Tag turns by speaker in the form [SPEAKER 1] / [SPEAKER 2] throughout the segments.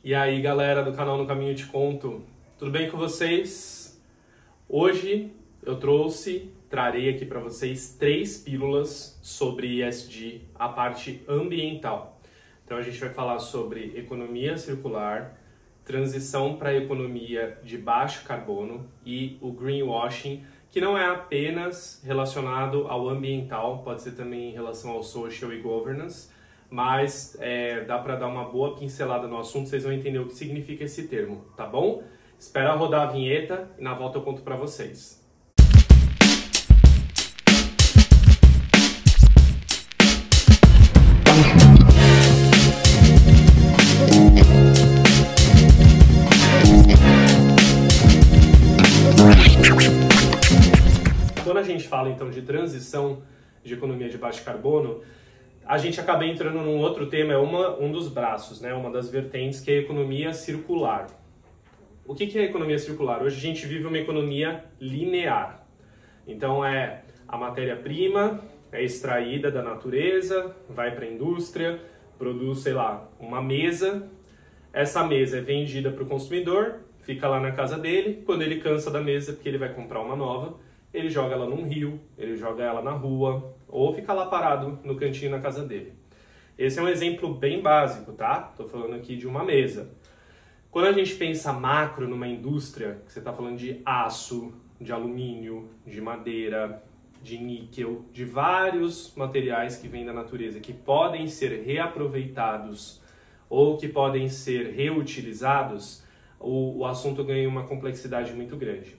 [SPEAKER 1] E aí, galera do canal No Caminho Te Conto, tudo bem com vocês? Hoje eu trarei aqui para vocês 3 pílulas sobre ESG, a parte ambiental. Então a gente vai falar sobre economia circular, transição para a economia de baixo carbono e o greenwashing, que não é apenas relacionado ao ambiental, pode ser também em relação ao social e governance, mas dá para dar uma boa pincelada no assunto, vocês vão entender o que significa esse termo, tá bom? Espera rodar a vinheta e na volta eu conto para vocês. Quando a gente fala então de transição de economia de baixo carbono, a gente acaba entrando num outro tema, um dos braços, né? Uma das vertentes, que é a economia circular. O que é a economia circular? Hoje a gente vive uma economia linear. Então a matéria-prima é extraída da natureza, vai para a indústria, produz, sei lá, uma mesa. Essa mesa é vendida para o consumidor, fica lá na casa dele. Quando ele cansa da mesa, porque ele vai comprar uma nova, ele joga ela num rio, ele joga ela na rua, ou fica lá parado no cantinho na casa dele. Esse é um exemplo bem básico, tá? Estou falando aqui de uma mesa. Quando a gente pensa macro numa indústria, que você está falando de aço, de alumínio, de madeira, de níquel, de vários materiais que vêm da natureza, que podem ser reaproveitados ou que podem ser reutilizados, o assunto ganha uma complexidade muito grande.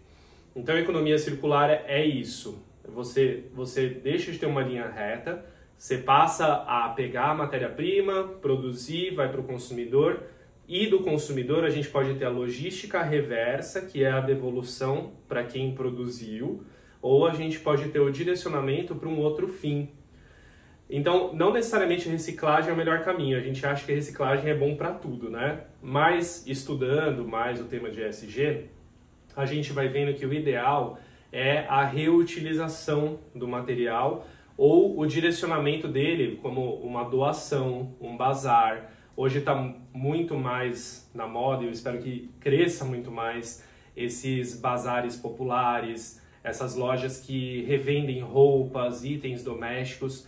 [SPEAKER 1] Então a economia circular é isso. Você deixa de ter uma linha reta, você passa a pegar a matéria-prima, produzir, vai para o consumidor, e do consumidor a gente pode ter a logística reversa, que é a devolução para quem produziu, ou a gente pode ter o direcionamento para um outro fim. Então, não necessariamente a reciclagem é o melhor caminho, a gente acha que a reciclagem é bom para tudo, né? Mas estudando mais o tema de ESG, a gente vai vendo que o ideal é a reutilização do material ou o direcionamento dele como uma doação, um bazar. Hoje está muito mais na moda e eu espero que cresça muito mais esses bazares populares, essas lojas que revendem roupas, itens domésticos,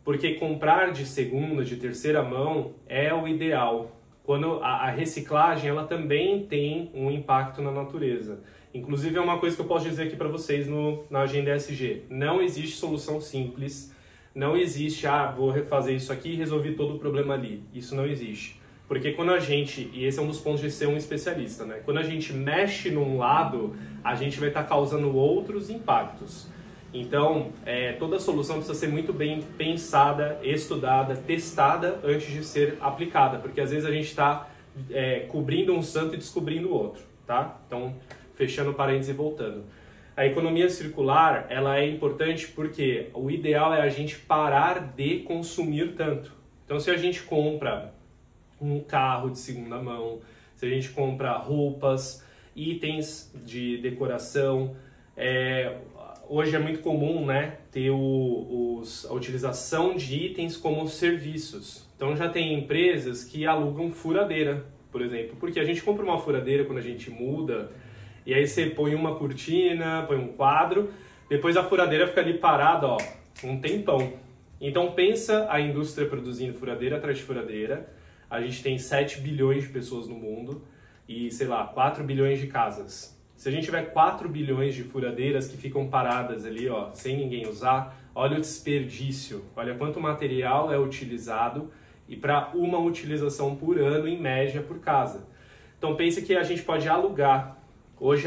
[SPEAKER 1] porque comprar de segunda, de terceira mão é o ideal. Quando a reciclagem ela também tem um impacto na natureza. Inclusive é uma coisa que eu posso dizer aqui para vocês na agenda ESG. Não existe solução simples, não existe, vou refazer isso aqui e resolver todo o problema ali. Isso não existe. Porque quando a gente, e esse é um dos pontos de ser um especialista, né? Quando a gente mexe num lado, a gente vai estar causando outros impactos. Então, toda solução precisa ser muito bem pensada, estudada, testada antes de ser aplicada, porque às vezes a gente está cobrindo um santo e descobrindo o outro, tá? Então, fechando parênteses e voltando. A economia circular, ela é importante porque o ideal é a gente parar de consumir tanto. Então, se a gente compra um carro de segunda mão, se a gente compra roupas, itens de decoração, hoje é muito comum, né, ter a utilização de itens como serviços. Então já tem empresas que alugam furadeira, por exemplo, porque a gente compra uma furadeira quando a gente muda, e aí você põe uma cortina, põe um quadro, depois a furadeira fica ali parada, ó, um tempão. Então pensa a indústria produzindo furadeira atrás de furadeira, a gente tem 7 bilhões de pessoas no mundo e, sei lá, 4 bilhões de casas. Se a gente tiver 4 bilhões de furadeiras que ficam paradas ali, ó, sem ninguém usar, olha o desperdício, olha quanto material é utilizado e para uma utilização por ano, em média, por casa. Então pense que a gente pode alugar. Hoje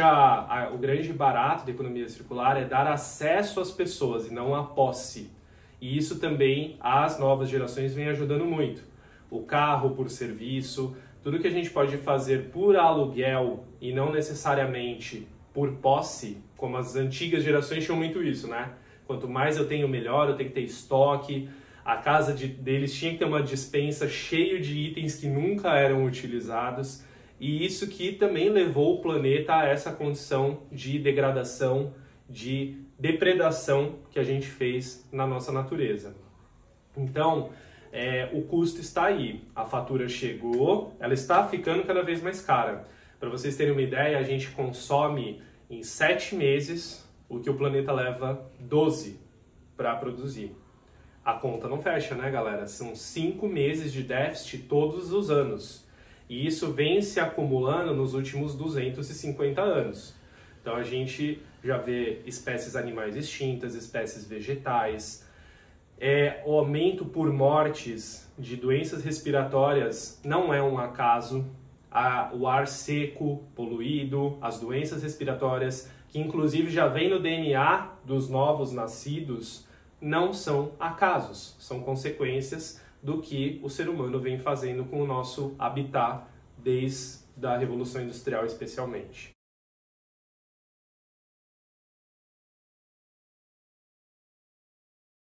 [SPEAKER 1] o grande barato da economia circular é dar acesso às pessoas e não a posse. E isso também as novas gerações vêm ajudando muito. O carro por serviço, tudo que a gente pode fazer por aluguel e não necessariamente por posse, como as antigas gerações tinham muito isso, né? Quanto mais eu tenho, melhor, eu tenho que ter estoque. A casa deles tinha que ter uma despensa cheia de itens que nunca eram utilizados. E isso que também levou o planeta a essa condição de degradação, de depredação que a gente fez na nossa natureza. Então, o custo está aí. A fatura chegou, ela está ficando cada vez mais cara. Para vocês terem uma ideia, a gente consome em 7 meses o que o planeta leva 12 para produzir. A conta não fecha, né, galera? São 5 meses de déficit todos os anos. E isso vem se acumulando nos últimos 250 anos. Então a gente já vê espécies animais extintas, espécies vegetais. O aumento por mortes de doenças respiratórias não é um acaso. O ar seco, poluído, as doenças respiratórias, que inclusive já vem no DNA dos novos nascidos, não são acasos, são consequências do que o ser humano vem fazendo com o nosso habitat desde a Revolução Industrial especialmente.